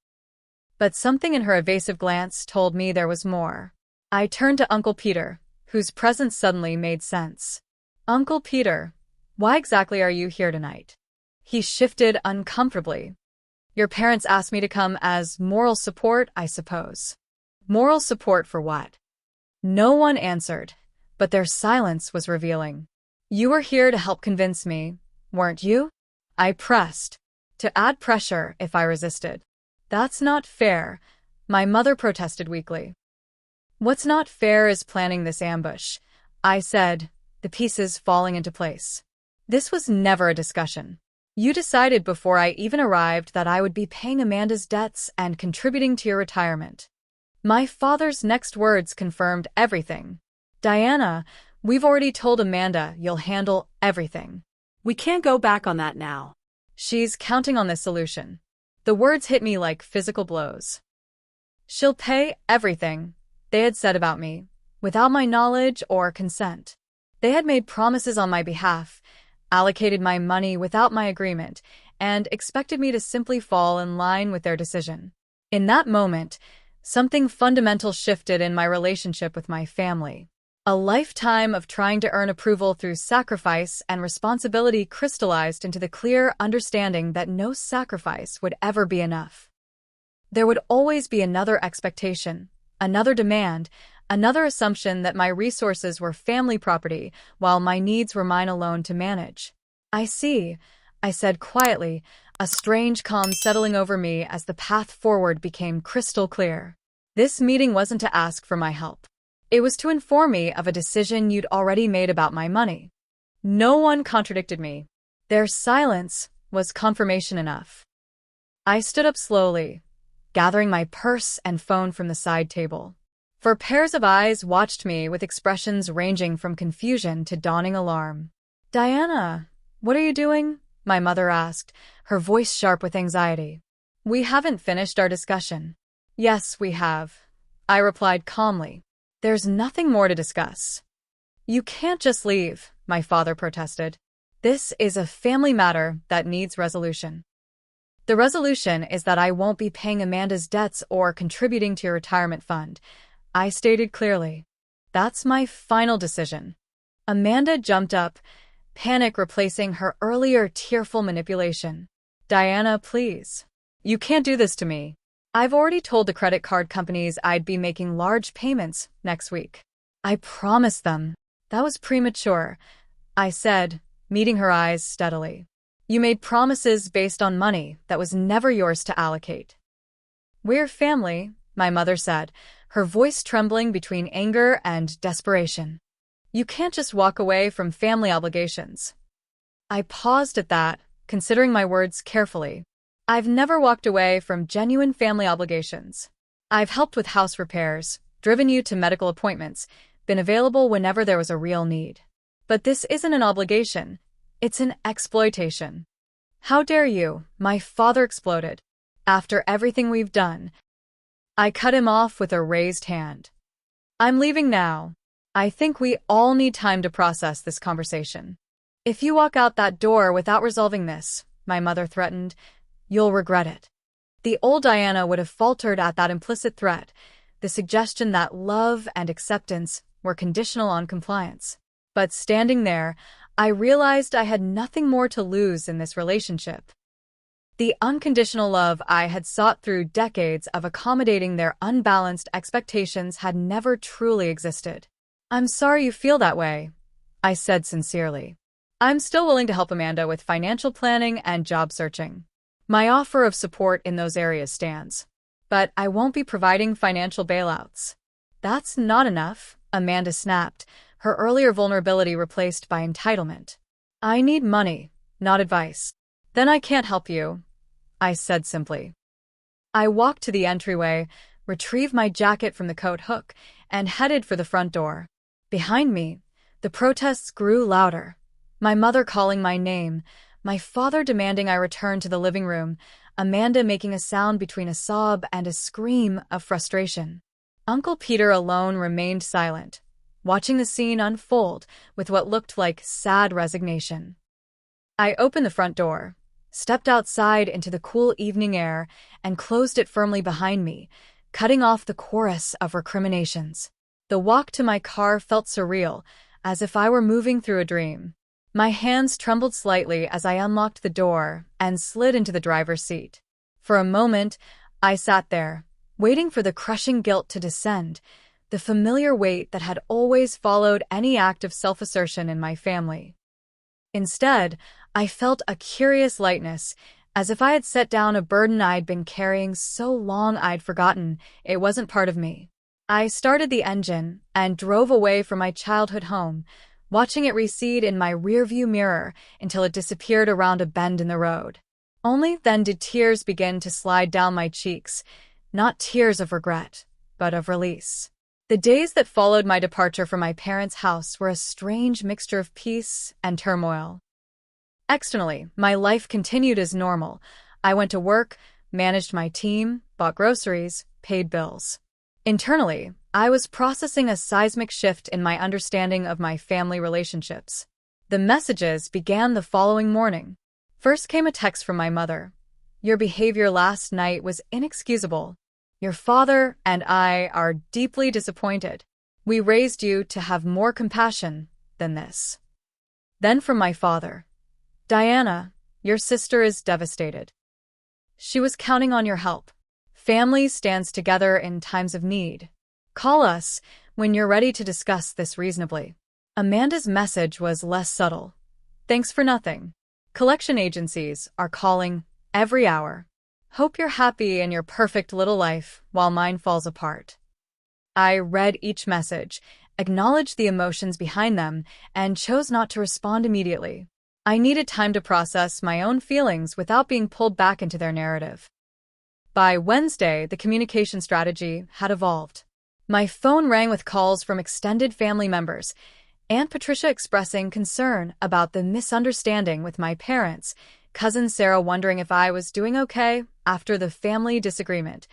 But something in her evasive glance told me there was more. I turned to Uncle Peter, whose presence suddenly made sense. Uncle Peter, why exactly are you here tonight? He shifted uncomfortably. Your parents asked me to come as moral support, I suppose. Moral support for what? No one answered, but their silence was revealing. You were here to help convince me, weren't you? I pressed, to add pressure if I resisted. That's not fair, my mother protested weakly. What's not fair is planning this ambush, I said, the pieces falling into place. This was never a discussion. You decided before I even arrived that I would be paying Amanda's debts and contributing to your retirement. My father's next words confirmed everything. Diana, we've already told Amanda you'll handle everything. We can't go back on that now. She's counting on this solution. The words hit me like physical blows. She'll pay everything, they had said about me, without my knowledge or consent. They had made promises on my behalf, allocated my money without my agreement, and expected me to simply fall in line with their decision. In that moment, something fundamental shifted in my relationship with my family. A lifetime of trying to earn approval through sacrifice and responsibility crystallized into the clear understanding that no sacrifice would ever be enough. There would always be another expectation, another demand, another assumption that my resources were family property while my needs were mine alone to manage. I see, I said quietly, a strange calm settling over me as the path forward became crystal clear. This meeting wasn't to ask for my help. It was to inform me of a decision you'd already made about my money. No one contradicted me. Their silence was confirmation enough. I stood up slowly, gathering my purse and phone from the side table. For pairs of eyes watched me with expressions ranging from confusion to dawning alarm. "Diana, what are you doing?" my mother asked, her voice sharp with anxiety. "We haven't finished our discussion." "Yes, we have," I replied calmly. "There's nothing more to discuss." "You can't just leave," my father protested. "This is a family matter that needs resolution." "The resolution is that I won't be paying Amanda's debts or contributing to your retirement fund," I stated clearly. "That's my final decision." Amanda jumped up, panic replacing her earlier tearful manipulation. "Diana, please. You can't do this to me. I've already told the credit card companies I'd be making large payments next week. I promised them." "That was premature," I said, meeting her eyes steadily. "You made promises based on money that was never yours to allocate." "We're family," my mother said, her voice trembling between anger and desperation. "You can't just walk away from family obligations." I paused at that, considering my words carefully. I've never walked away from genuine family obligations. I've helped with house repairs, driven you to medical appointments, been available whenever there was a real need. But this isn't an obligation. It's an exploitation. "How dare you?" my father exploded. "After everything we've done." I cut him off with a raised hand. "I'm leaving now. I think we all need time to process this conversation. If you walk out that door without resolving this," my mother threatened, "you'll regret it." The old Diana would have faltered at that implicit threat, the suggestion that love and acceptance were conditional on compliance. But standing there, I realized I had nothing more to lose in this relationship. The unconditional love I had sought through decades of accommodating their unbalanced expectations had never truly existed. "I'm sorry you feel that way," I said sincerely. "I'm still willing to help Amanda with financial planning and job searching. My offer of support in those areas stands. But I won't be providing financial bailouts." "That's not enough," Amanda snapped, her earlier vulnerability replaced by entitlement. "I need money, not advice." "Then I can't help you," I said simply. I walked to the entryway, retrieved my jacket from the coat hook, and headed for the front door. Behind me, the protests grew louder. My mother calling my name, my father demanding I return to the living room, Amanda making a sound between a sob and a scream of frustration. Uncle Peter alone remained silent, watching the scene unfold with what looked like sad resignation. I opened the front door, stepped outside into the cool evening air, and closed it firmly behind me, cutting off the chorus of recriminations. The walk to my car felt surreal, as if I were moving through a dream. My hands trembled slightly as I unlocked the door and slid into the driver's seat. For a moment, I sat there, waiting for the crushing guilt to descend, the familiar weight that had always followed any act of self-assertion in my family. Instead, I felt a curious lightness, as if I had set down a burden I'd been carrying so long I'd forgotten it wasn't part of me. I started the engine and drove away from my childhood home, watching it recede in my rearview mirror until it disappeared around a bend in the road. Only then did tears begin to slide down my cheeks, not tears of regret, but of release. The days that followed my departure from my parents' house were a strange mixture of peace and turmoil. Externally, my life continued as normal. I went to work, managed my team, bought groceries, paid bills. Internally, I was processing a seismic shift in my understanding of my family relationships. The messages began the following morning. First came a text from my mother. "Your behavior last night was inexcusable. Your father and I are deeply disappointed. We raised you to have more compassion than this." Then from my father. "Diana, your sister is devastated. She was counting on your help. Family stands together in times of need. Call us when you're ready to discuss this reasonably." Amanda's message was less subtle. "Thanks for nothing. Collection agencies are calling every hour. Hope you're happy in your perfect little life while mine falls apart. I read each message, acknowledged the emotions behind them, and chose not to respond immediately. I needed time to process my own feelings without being pulled back into their narrative. By Wednesday, the communication strategy had evolved. My phone rang with calls from extended family members, Aunt Patricia expressing concern about the misunderstanding with my parents, Cousin Sarah wondering if I was doing okay after the family disagreement,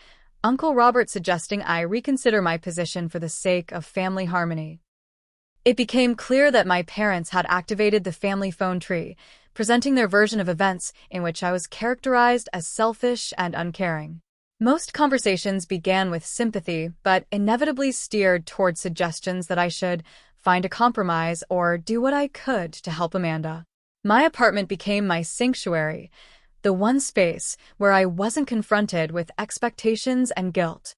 Uncle Robert suggesting I reconsider my position for the sake of family harmony. It became clear that my parents had activated the family phone tree, presenting their version of events in which I was characterized as selfish and uncaring. Most conversations began with sympathy, but inevitably steered toward suggestions that I should find a compromise or do what I could to help Amanda. My apartment became my sanctuary, the one space where I wasn't confronted with expectations and guilt.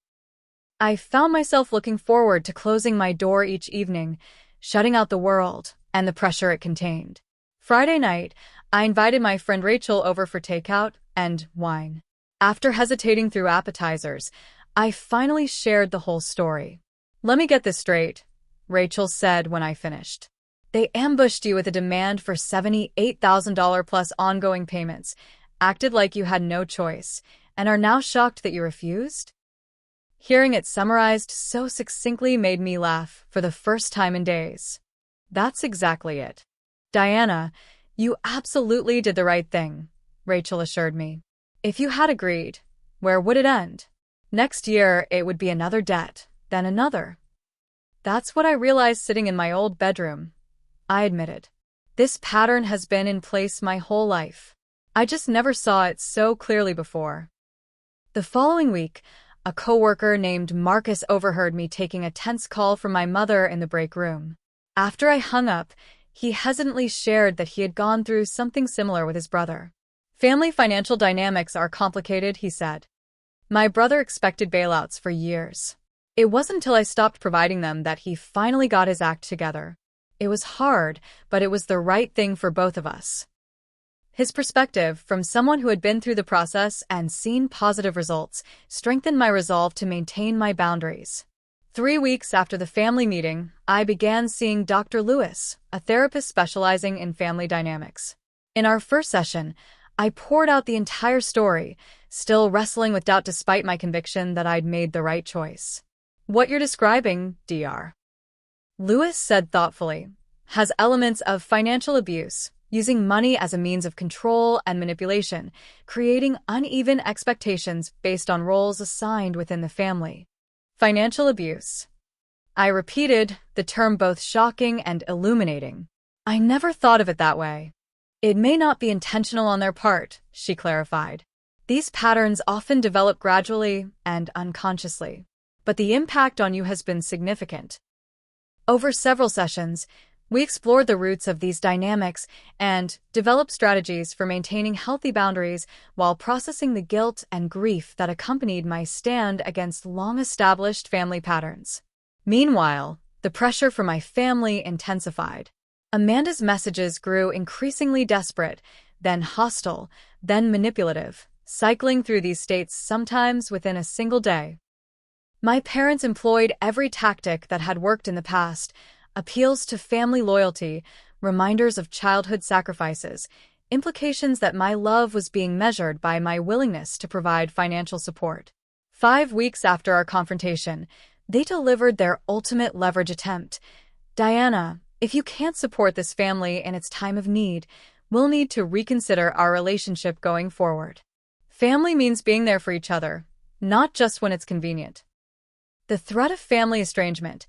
I found myself looking forward to closing my door each evening, shutting out the world and the pressure it contained. Friday night, I invited my friend Rachel over for takeout and wine. After hesitating through appetizers, I finally shared the whole story. "Let me get this straight," Rachel said when I finished. "They ambushed you with a demand for $78,000 plus ongoing payments, acted like you had no choice, and are now shocked that you refused?" Hearing it summarized so succinctly made me laugh for the first time in days. "That's exactly it. Diana, you absolutely did the right thing," Rachel assured me. "If you had agreed, where would it end? Next year, it would be another debt, then another." "That's what I realized sitting in my old bedroom," I admitted. "This pattern has been in place my whole life. I just never saw it so clearly before." The following week, a coworker named Marcus overheard me taking a tense call from my mother in the break room. After I hung up, he hesitantly shared that he had gone through something similar with his brother. "Family financial dynamics are complicated," he said. "My brother expected bailouts for years. It wasn't until I stopped providing them that he finally got his act together. It was hard, but it was the right thing for both of us." His perspective, from someone who had been through the process and seen positive results, strengthened my resolve to maintain my boundaries. 3 weeks after the family meeting, I began seeing Dr. Lewis, a therapist specializing in family dynamics. In our first session, I poured out the entire story, still wrestling with doubt despite my conviction that I'd made the right choice. "What you're describing, Dr. Lewis said thoughtfully, has elements of financial abuse, using money as a means of control and manipulation, creating uneven expectations based on roles assigned within the family." Financial abuse. I repeated, the term both shocking and illuminating. "I never thought of it that way." "It may not be intentional on their part," she clarified. "These patterns often develop gradually and unconsciously, but the impact on you has been significant." Over several sessions, we explored the roots of these dynamics and developed strategies for maintaining healthy boundaries while processing the guilt and grief that accompanied my stand against long-established family patterns. Meanwhile, the pressure for my family intensified. Amanda's messages grew increasingly desperate, then hostile, then manipulative, cycling through these states sometimes within a single day. My parents employed every tactic that had worked in the past: appeals to family loyalty, reminders of childhood sacrifices, implications that my love was being measured by my willingness to provide financial support. 5 weeks after our confrontation, they delivered their ultimate leverage attempt. "Diana, if you can't support this family in its time of need, we'll need to reconsider our relationship going forward. Family means being there for each other, not just when it's convenient." The threat of family estrangement,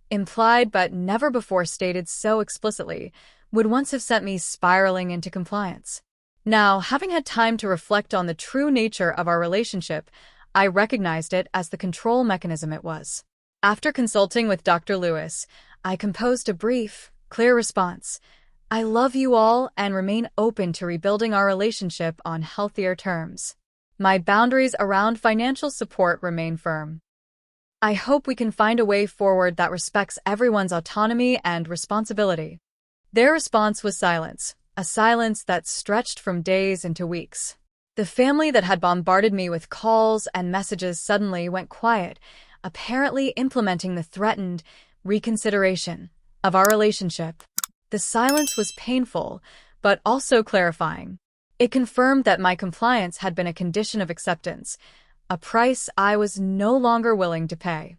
implied but never before stated so explicitly, would once have sent me spiraling into compliance. Now, having had time to reflect on the true nature of our relationship, I recognized it as the control mechanism it was. After consulting with Dr. Lewis, I composed a brief, clear response: "I love you all and remain open to rebuilding our relationship on healthier terms. My boundaries around financial support remain firm. I hope we can find a way forward that respects everyone's autonomy and responsibility." Their response was silence, a silence that stretched from days into weeks. The family that had bombarded me with calls and messages suddenly went quiet, apparently implementing the threatened reconsideration of our relationship. The silence was painful, but also clarifying. It confirmed that my compliance had been a condition of acceptance, a price I was no longer willing to pay.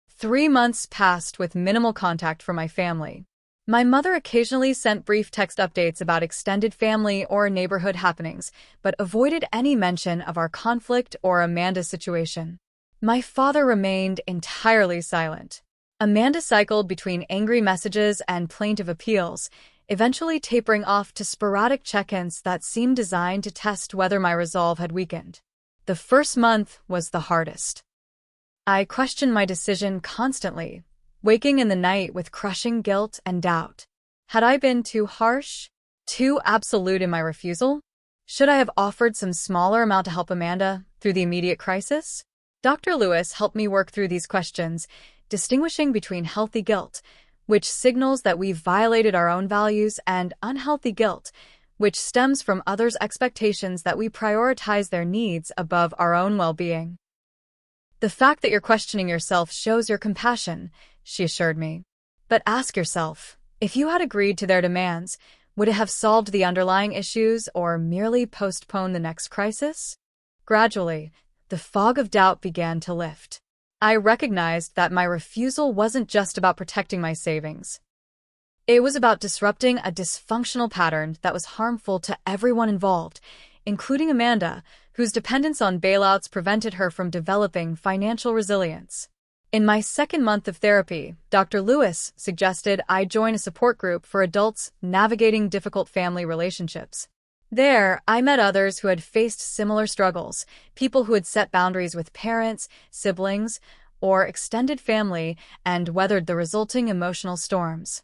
3 months passed with minimal contact from my family. My mother occasionally sent brief text updates about extended family or neighborhood happenings, but avoided any mention of our conflict or Amanda's situation. My father remained entirely silent. Amanda cycled between angry messages and plaintive appeals, eventually tapering off to sporadic check-ins that seemed designed to test whether my resolve had weakened. The first month was the hardest. I questioned my decision constantly, waking in the night with crushing guilt and doubt. Had I been too harsh, too absolute in my refusal? Should I have offered some smaller amount to help Amanda through the immediate crisis? Dr. Lewis helped me work through these questions, distinguishing between healthy guilt, which signals that we've violated our own values, and unhealthy guilt, which stems from others' expectations that we prioritize their needs above our own well-being. The fact that you're questioning yourself shows your compassion, she assured me. But ask yourself, if you had agreed to their demands, would it have solved the underlying issues or merely postponed the next crisis? Gradually, the fog of doubt began to lift. I recognized that my refusal wasn't just about protecting my savings. It was about disrupting a dysfunctional pattern that was harmful to everyone involved, including Amanda, whose dependence on bailouts prevented her from developing financial resilience. In my second month of therapy, Dr. Lewis suggested I join a support group for adults navigating difficult family relationships. There, I met others who had faced similar struggles, people who had set boundaries with parents, siblings, or extended family and weathered the resulting emotional storms.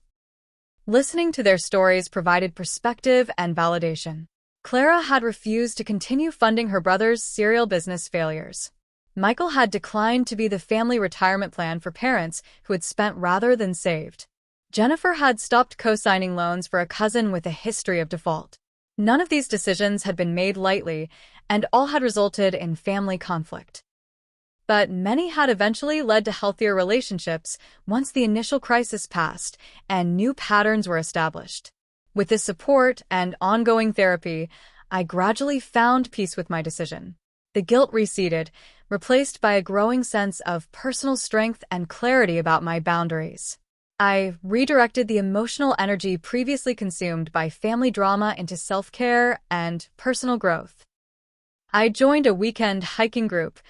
Listening to their stories provided perspective and validation. Clara had refused to continue funding her brother's serial business failures. Michael had declined to be the family retirement plan for parents who had spent rather than saved. Jennifer had stopped co-signing loans for a cousin with a history of default. None of these decisions had been made lightly, and all had resulted in family conflict. But many had eventually led to healthier relationships once the initial crisis passed and new patterns were established. With this support and ongoing therapy, I gradually found peace with my decision. The guilt receded, replaced by a growing sense of personal strength and clarity about my boundaries. I redirected the emotional energy previously consumed by family drama into self-care and personal growth. I joined a weekend hiking group,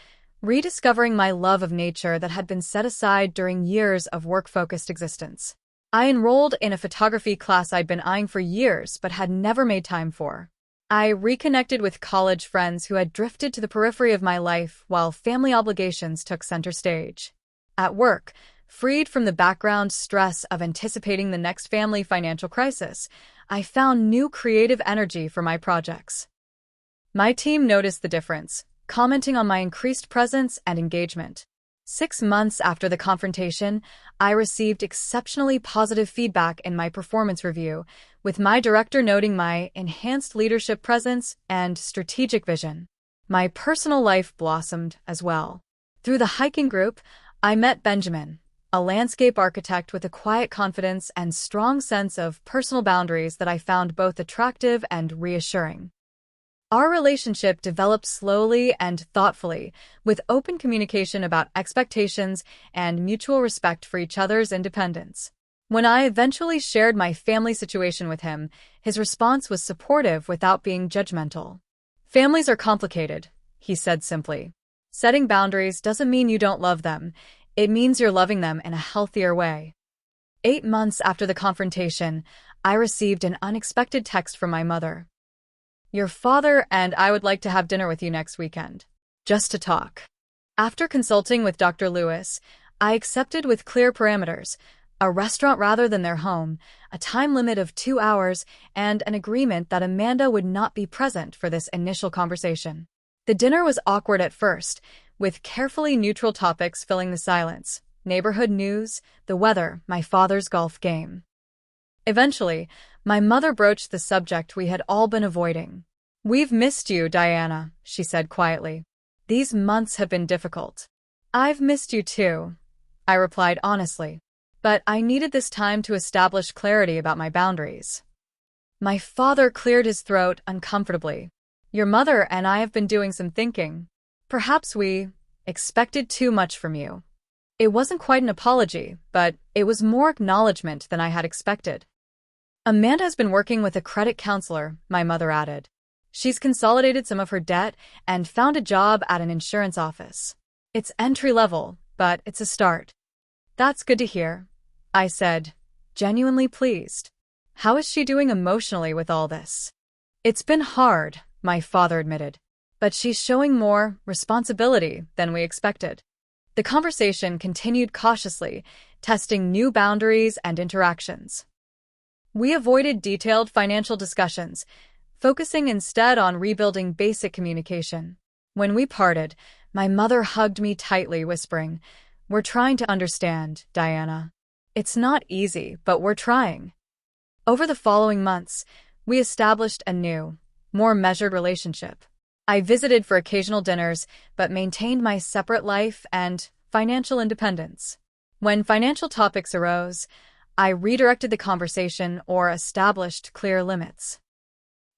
rediscovering my love of nature that had been set aside during years of work-focused existence. I enrolled in a photography class I'd been eyeing for years but had never made time for. I reconnected with college friends who had drifted to the periphery of my life while family obligations took center stage. At work, freed from the background stress of anticipating the next family financial crisis, I found new creative energy for my projects. My team noticed the difference, commenting on my increased presence and engagement. 6 months after the confrontation, I received exceptionally positive feedback in my performance review, with my director noting my enhanced leadership presence and strategic vision. My personal life blossomed as well. Through the hiking group, I met Benjamin, a landscape architect with a quiet confidence and strong sense of personal boundaries that I found both attractive and reassuring. Our relationship developed slowly and thoughtfully, with open communication about expectations and mutual respect for each other's independence. When I eventually shared my family situation with him, his response was supportive without being judgmental. "Families are complicated," he said simply. "Setting boundaries doesn't mean you don't love them. It means you're loving them in a healthier way." 8 months after the confrontation, I received an unexpected text from my mother. "Your father and I would like to have dinner with you next weekend. Just to talk." After consulting with Dr. Lewis, I accepted with clear parameters: a restaurant rather than their home, a time limit of 2 hours, and an agreement that Amanda would not be present for this initial conversation. The dinner was awkward at first, with carefully neutral topics filling the silence: neighborhood news, the weather, my father's golf game. Eventually, my mother broached the subject we had all been avoiding. "We've missed you, Diana," she said quietly. "These months have been difficult." "I've missed you too," I replied honestly. But I needed this time to establish clarity about my boundaries. My father cleared his throat uncomfortably. "Your mother and I have been doing some thinking. Perhaps we expected too much from you." It wasn't quite an apology, but it was more acknowledgement than I had expected. "Amanda has been working with a credit counselor," my mother added. "She's consolidated some of her debt and found a job at an insurance office. It's entry-level, but it's a start." "That's good to hear," I said, genuinely pleased. "How is she doing emotionally with all this?" "It's been hard," my father admitted, "but she's showing more responsibility than we expected." The conversation continued cautiously, testing new boundaries and interactions. We avoided detailed financial discussions, focusing instead on rebuilding basic communication. When we parted, my mother hugged me tightly, whispering, "We're trying to understand, Diana. It's not easy, but we're trying." Over the following months, we established a new, more measured relationship. I visited for occasional dinners, but maintained my separate life and financial independence. When financial topics arose, I redirected the conversation or established clear limits.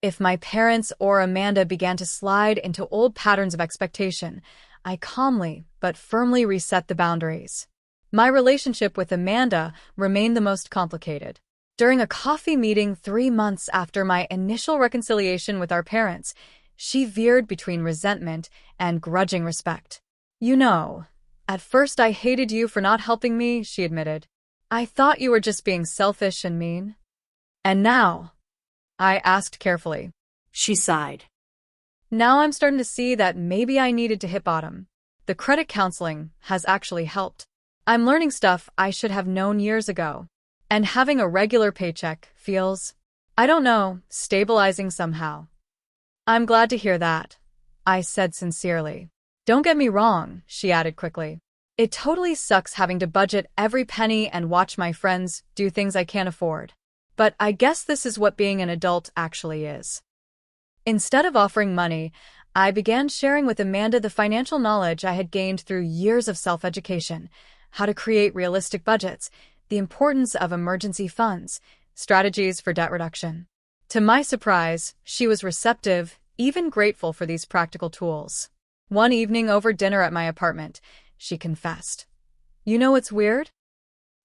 If my parents or Amanda began to slide into old patterns of expectation, I calmly but firmly reset the boundaries. My relationship with Amanda remained the most complicated. During a coffee meeting 3 months after my initial reconciliation with our parents, she veered between resentment and grudging respect. "You know, at first I hated you for not helping me," she admitted. "I thought you were just being selfish and mean." "And now?" I asked carefully. She sighed. "Now I'm starting to see that maybe I needed to hit bottom. The credit counseling has actually helped. I'm learning stuff I should have known years ago. And having a regular paycheck feels, I don't know, stabilizing somehow." "I'm glad to hear that," I said sincerely. "Don't get me wrong," she added quickly. "It totally sucks having to budget every penny and watch my friends do things I can't afford. But I guess this is what being an adult actually is." Instead of offering money, I began sharing with Amanda the financial knowledge I had gained through years of self-education, how to create realistic budgets, the importance of emergency funds, strategies for debt reduction. To my surprise, she was receptive, even grateful for these practical tools. One evening over dinner at my apartment, she confessed, "You know what's weird?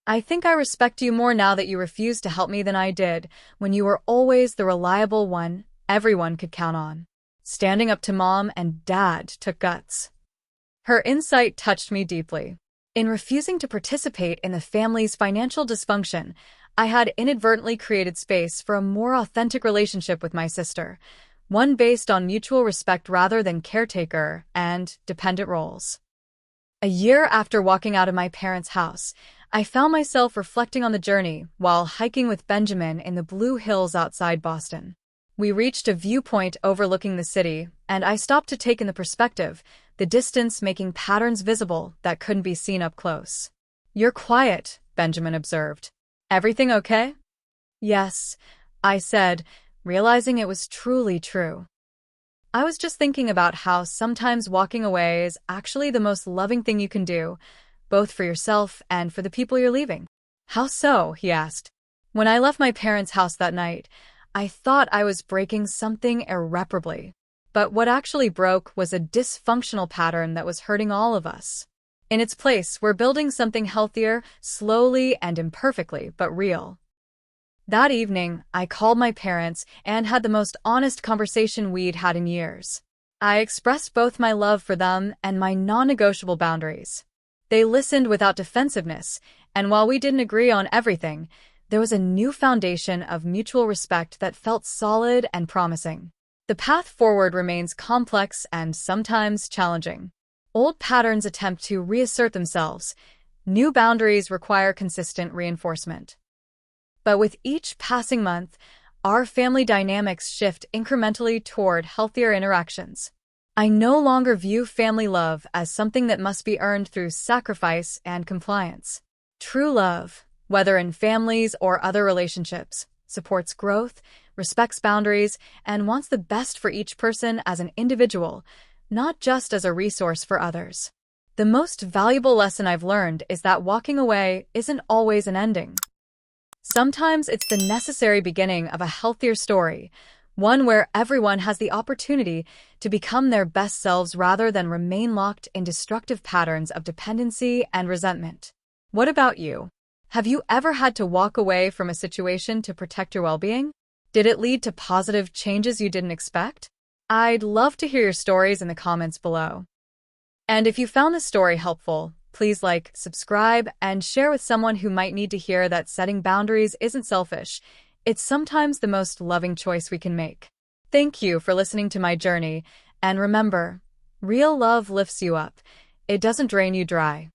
I think I respect you more now that you refuse to help me than I did when you were always the reliable one everyone could count on. Standing up to Mom and Dad took guts." Her insight touched me deeply. In refusing to participate in the family's financial dysfunction, I had inadvertently created space for a more authentic relationship with my sister, one based on mutual respect rather than caretaker and dependent roles. A year after walking out of my parents' house, I found myself reflecting on the journey while hiking with Benjamin in the Blue Hills outside Boston. We reached a viewpoint overlooking the city, and I stopped to take in the perspective, the distance making patterns visible that couldn't be seen up close. "You're quiet," Benjamin observed. "Everything okay?" "Yes," I said, realizing it was truly true. "I was just thinking about how sometimes walking away is actually the most loving thing you can do, both for yourself and for the people you're leaving." "How so?" he asked. "When I left my parents' house that night, I thought I was breaking something irreparably. But what actually broke was a dysfunctional pattern that was hurting all of us. In its place, we're building something healthier, slowly and imperfectly, but real." That evening, I called my parents and had the most honest conversation we'd had in years. I expressed both my love for them and my non-negotiable boundaries. They listened without defensiveness, and while we didn't agree on everything, there was a new foundation of mutual respect that felt solid and promising. The path forward remains complex and sometimes challenging. Old patterns attempt to reassert themselves. New boundaries require consistent reinforcement. But with each passing month, our family dynamics shift incrementally toward healthier interactions. I no longer view family love as something that must be earned through sacrifice and compliance. True love, whether in families or other relationships, supports growth, respects boundaries, and wants the best for each person as an individual, not just as a resource for others. The most valuable lesson I've learned is that walking away isn't always an ending. Sometimes it's the necessary beginning of a healthier story, one where everyone has the opportunity to become their best selves rather than remain locked in destructive patterns of dependency and resentment. What about you? Have you ever had to walk away from a situation to protect your well-being? Did it lead to positive changes you didn't expect? I'd love to hear your stories in the comments below. And if you found this story helpful, please like, subscribe, and share with someone who might need to hear that setting boundaries isn't selfish. It's sometimes the most loving choice we can make. Thank you for listening to my journey, and remember, real love lifts you up. It doesn't drain you dry.